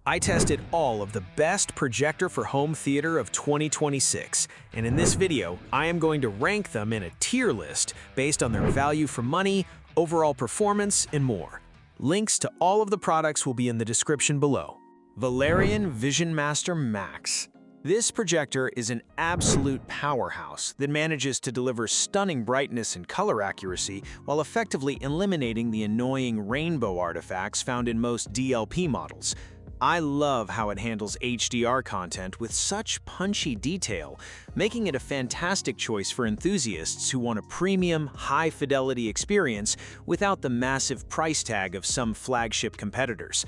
I tested all of the best projector for home theater of 2026, and in this video, I am going to rank them in a tier list based on their value for money, overall performance, and more. Links to all of the products will be in the description below. Valerian Vision Master Max. This projector is an absolute powerhouse that manages to deliver stunning brightness and color accuracy while effectively eliminating the annoying rainbow artifacts found in most DLP models. I love how it handles HDR content with such punchy detail, making it a fantastic choice for enthusiasts who want a premium, high-fidelity experience without the massive price tag of some flagship competitors.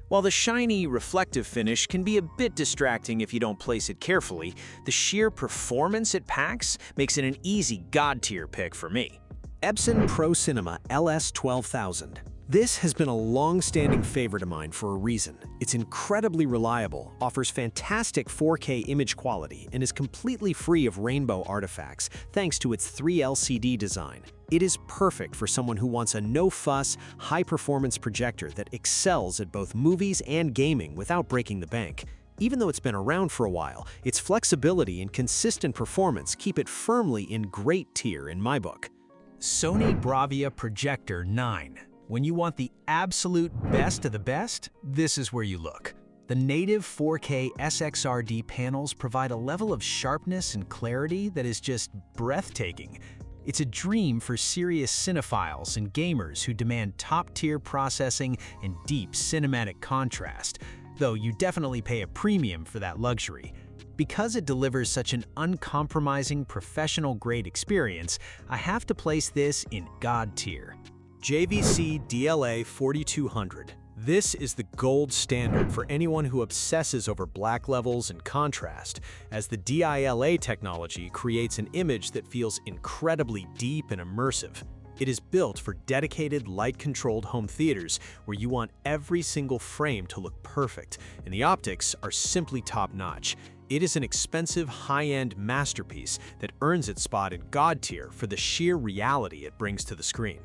While the shiny, reflective finish can be a bit distracting if you don't place it carefully, the sheer performance it packs makes it an easy god-tier pick for me. Epson ProCinema LS12000. This has been a long-standing favorite of mine for a reason. It's incredibly reliable, offers fantastic 4K image quality, and is completely free of rainbow artifacts thanks to its 3 LCD design. It is perfect for someone who wants a no-fuss, high-performance projector that excels at both movies and gaming without breaking the bank. Even though it's been around for a while, its flexibility and consistent performance keep it firmly in great tier in my book. Sony Bravia Projector 9. When you want the absolute best of the best, this is where you look. The native 4K SXRD panels provide a level of sharpness and clarity that is just breathtaking. It's a dream for serious cinephiles and gamers who demand top-tier processing and deep cinematic contrast, though you definitely pay a premium for that luxury. Because it delivers such an uncompromising professional-grade experience, I have to place this in God tier. JVC DLA 4200. This is the gold standard for anyone who obsesses over black levels and contrast, as the DILA technology creates an image that feels incredibly deep and immersive. It is built for dedicated, light-controlled home theaters where you want every single frame to look perfect, and the optics are simply top-notch. It is an expensive, high-end masterpiece that earns its spot in God tier for the sheer reality it brings to the screen.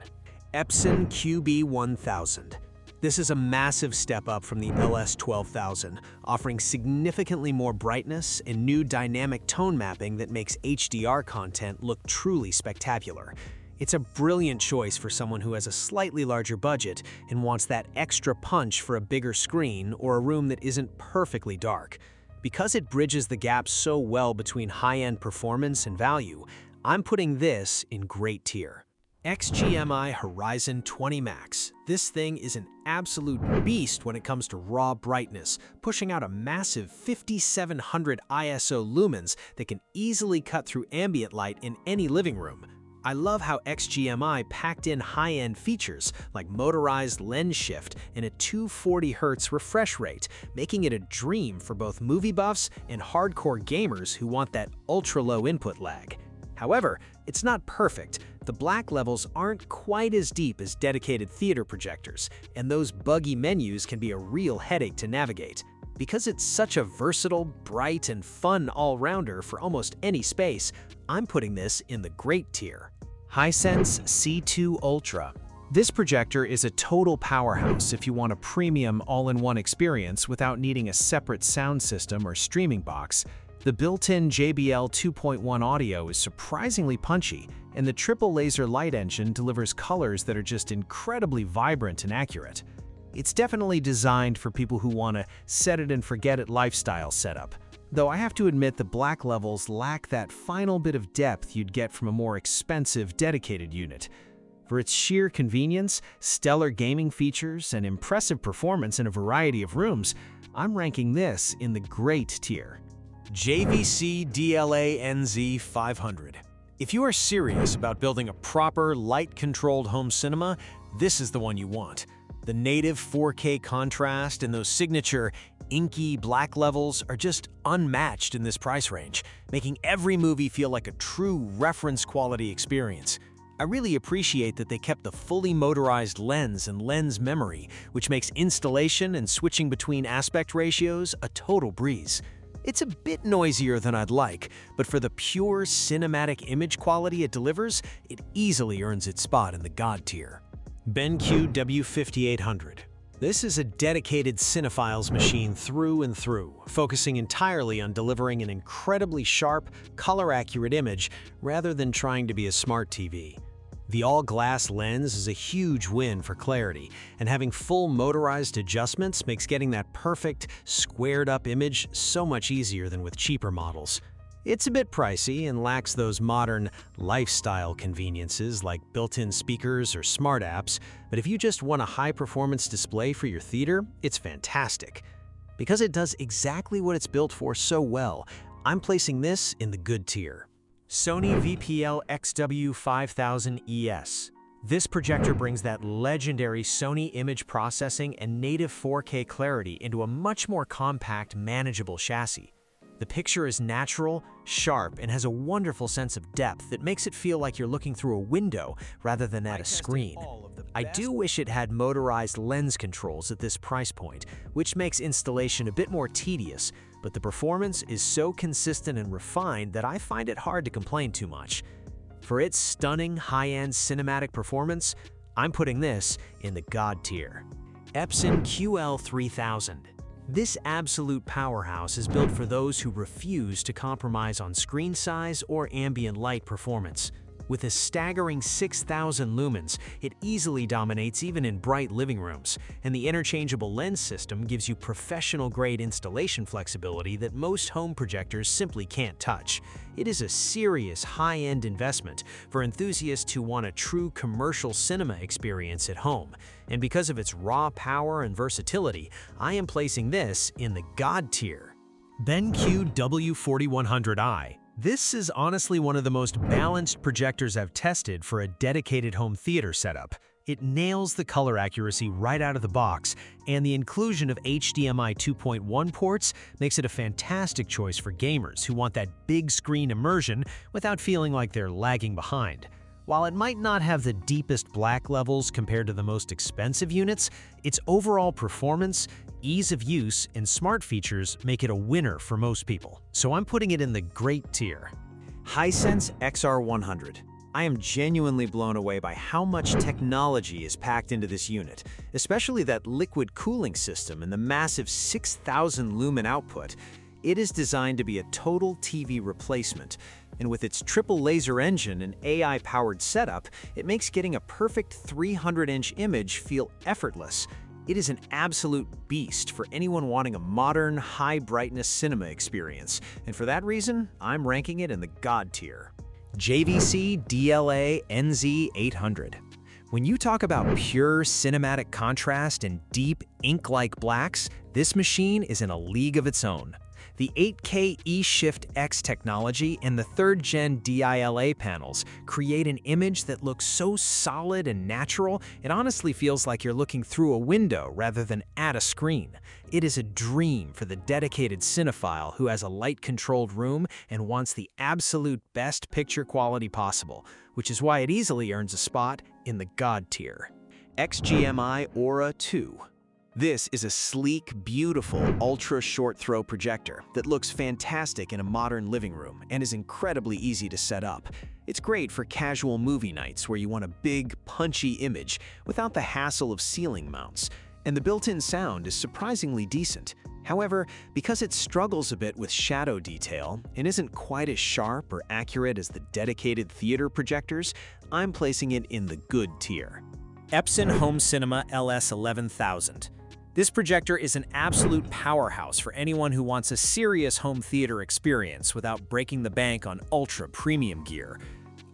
Epson QB1000. This is a massive step up from the LS12000, offering significantly more brightness and new dynamic tone mapping that makes HDR content look truly spectacular. It's a brilliant choice for someone who has a slightly larger budget and wants that extra punch for a bigger screen or a room that isn't perfectly dark. Because it bridges the gap so well between high-end performance and value, I'm putting this in great tier. XGMI Horizon 20 Max. This thing is an absolute beast when it comes to raw brightness, pushing out a massive 5700 ISO lumens that can easily cut through ambient light in any living room. I love how XGMI packed in high-end features like motorized lens shift and a 240 Hz refresh rate, making it a dream for both movie buffs and hardcore gamers who want that ultra-low input lag. However, it's not perfect. The black levels aren't quite as deep as dedicated theater projectors, and those buggy menus can be a real headache to navigate. Because it's such a versatile, bright, and fun all-rounder for almost any space, I'm putting this in the great tier. Hisense C2 Ultra. This projector is a total powerhouse if you want a premium all-in-one experience without needing a separate sound system or streaming box. The built-in JBL 2.1 audio is surprisingly punchy, and the triple laser light engine delivers colors that are just incredibly vibrant and accurate. It's definitely designed for people who want a set-it-and-forget-it lifestyle setup, though I have to admit the black levels lack that final bit of depth you'd get from a more expensive dedicated unit. For its sheer convenience, stellar gaming features, and impressive performance in a variety of rooms, I'm ranking this in the great tier. JVC DLA NZ 500. If you are serious about building a proper, light-controlled home cinema, this is the one you want. The native 4K contrast and those signature, inky black levels are just unmatched in this price range, making every movie feel like a true reference-quality experience. I really appreciate that they kept the fully motorized lens and lens memory, which makes installation and switching between aspect ratios a total breeze. It's a bit noisier than I'd like, but for the pure cinematic image quality it delivers, it easily earns its spot in the God tier. BenQ W5800. This is a dedicated cinephile's machine through and through, focusing entirely on delivering an incredibly sharp, color-accurate image rather than trying to be a smart TV. The all-glass lens is a huge win for clarity, and having full motorized adjustments makes getting that perfect, squared-up image so much easier than with cheaper models. It's a bit pricey and lacks those modern lifestyle conveniences like built-in speakers or smart apps, but if you just want a high-performance display for your theater, it's fantastic. Because it does exactly what it's built for so well, I'm placing this in the good tier. Sony VPL XW5000ES. This projector brings that legendary Sony image processing and native 4K clarity into a much more compact, manageable chassis. The picture is natural, sharp, and has a wonderful sense of depth that makes it feel like you're looking through a window rather than at a screen. I do wish it had motorized lens controls at this price point, which makes installation a bit more tedious, but the performance is so consistent and refined that I find it hard to complain too much. For its stunning high-end cinematic performance, I'm putting this in the God tier. Epson QL3000. This absolute powerhouse is built for those who refuse to compromise on screen size or ambient light performance. With a staggering 6,000 lumens, it easily dominates even in bright living rooms, and the interchangeable lens system gives you professional-grade installation flexibility that most home projectors simply can't touch. It is a serious high-end investment for enthusiasts who want a true commercial cinema experience at home, and because of its raw power and versatility, I am placing this in the God tier. BenQ W4100i. This is honestly one of the most balanced projectors I've tested for a dedicated home theater setup. It nails the color accuracy right out of the box, and the inclusion of HDMI 2.1 ports makes it a fantastic choice for gamers who want that big screen immersion without feeling like they're lagging behind. While it might not have the deepest black levels compared to the most expensive units, its overall performance, ease of use, and smart features make it a winner for most people, so I'm putting it in the great tier. Hisense XR100. I am genuinely blown away by how much technology is packed into this unit, especially that liquid cooling system and the massive 6,000 lumen output. It is designed to be a total TV replacement, and with its triple laser engine and AI-powered setup, it makes getting a perfect 300-inch image feel effortless. It is an absolute beast for anyone wanting a modern, high-brightness cinema experience, and for that reason, I'm ranking it in the God tier. JVC DLA NZ800. When you talk about pure cinematic contrast and deep, ink-like blacks, this machine is in a league of its own. The 8K eShift-X technology and the 3rd-gen DILA panels create an image that looks so solid and natural, it honestly feels like you're looking through a window rather than at a screen. It is a dream for the dedicated cinephile who has a light-controlled room and wants the absolute best picture quality possible, which is why it easily earns a spot in the God tier. XGMI Aura 2. This is a sleek, beautiful, ultra-short-throw projector that looks fantastic in a modern living room and is incredibly easy to set up. It's great for casual movie nights where you want a big, punchy image without the hassle of ceiling mounts, and the built-in sound is surprisingly decent. However, because it struggles a bit with shadow detail and isn't quite as sharp or accurate as the dedicated theater projectors, I'm placing it in the good tier. Epson Home Cinema LS11000. This projector is an absolute powerhouse for anyone who wants a serious home theater experience without breaking the bank on ultra-premium gear.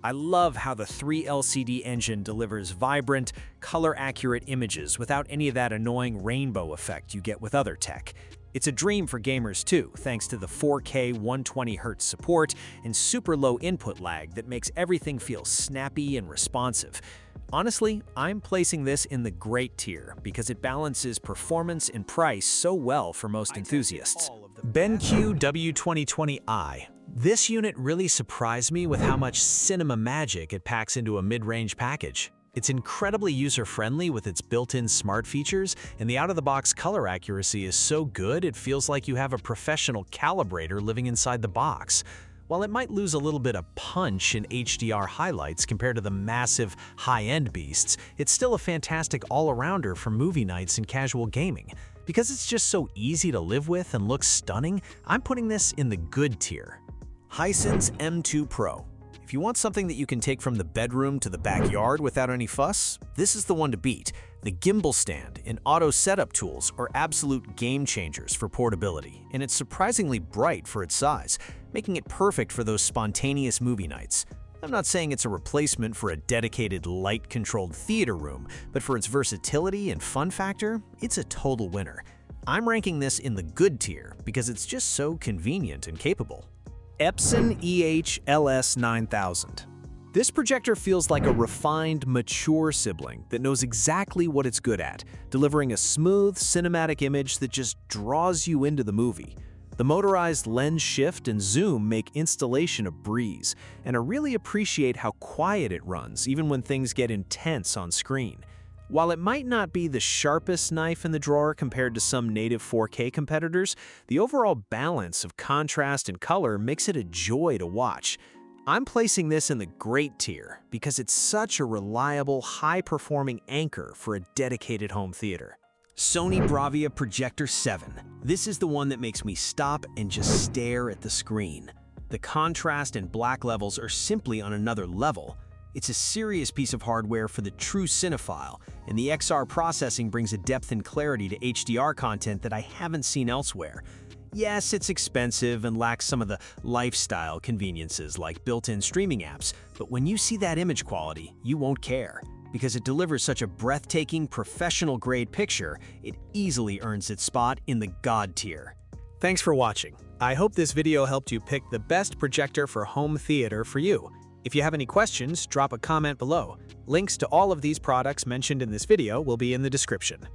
I love how the 3LCD engine delivers vibrant, color-accurate images without any of that annoying rainbow effect you get with other tech. It's a dream for gamers too, thanks to the 4K 120Hz support and super low input lag that makes everything feel snappy and responsive. Honestly, I'm placing this in the great tier because it balances performance and price so well for most enthusiasts. BenQ W2020i. This unit really surprised me with how much cinema magic it packs into a mid-range package. It's incredibly user-friendly with its built-in smart features, and the out-of-the-box color accuracy is so good it feels like you have a professional calibrator living inside the box. While it might lose a little bit of punch in HDR highlights compared to the massive, high-end beasts, it's still a fantastic all-arounder for movie nights and casual gaming. Because it's just so easy to live with and looks stunning, I'm putting this in the good tier. Hisense M2 Pro. If you want something that you can take from the bedroom to the backyard without any fuss, this is the one to beat. The gimbal stand and auto setup tools are absolute game changers for portability, and it's surprisingly bright for its size, making it perfect for those spontaneous movie nights. I'm not saying it's a replacement for a dedicated light-controlled theater room, but for its versatility and fun factor, it's a total winner. I'm ranking this in the good tier because it's just so convenient and capable. Epson EH-LS9000. This projector feels like a refined, mature sibling that knows exactly what it's good at, delivering a smooth, cinematic image that just draws you into the movie. The motorized lens shift and zoom make installation a breeze, and I really appreciate how quiet it runs even when things get intense on screen. While it might not be the sharpest knife in the drawer compared to some native 4K competitors, the overall balance of contrast and color makes it a joy to watch. I'm placing this in the great tier because it's such a reliable, high-performing anchor for a dedicated home theater. Sony Bravia Projector 7. This is the one that makes me stop and just stare at the screen. The contrast and black levels are simply on another level. It's a serious piece of hardware for the true cinephile, and the XR processing brings a depth and clarity to HDR content that I haven't seen elsewhere. Yes, it's expensive and lacks some of the lifestyle conveniences like built-in streaming apps, but when you see that image quality, you won't care. Because it delivers such a breathtaking, professional-grade picture, it easily earns its spot in the God tier. Thanks for watching. I hope this video helped you pick the best projector for home theater for you. If you have any questions, drop a comment below. Links to all of these products mentioned in this video will be in the description.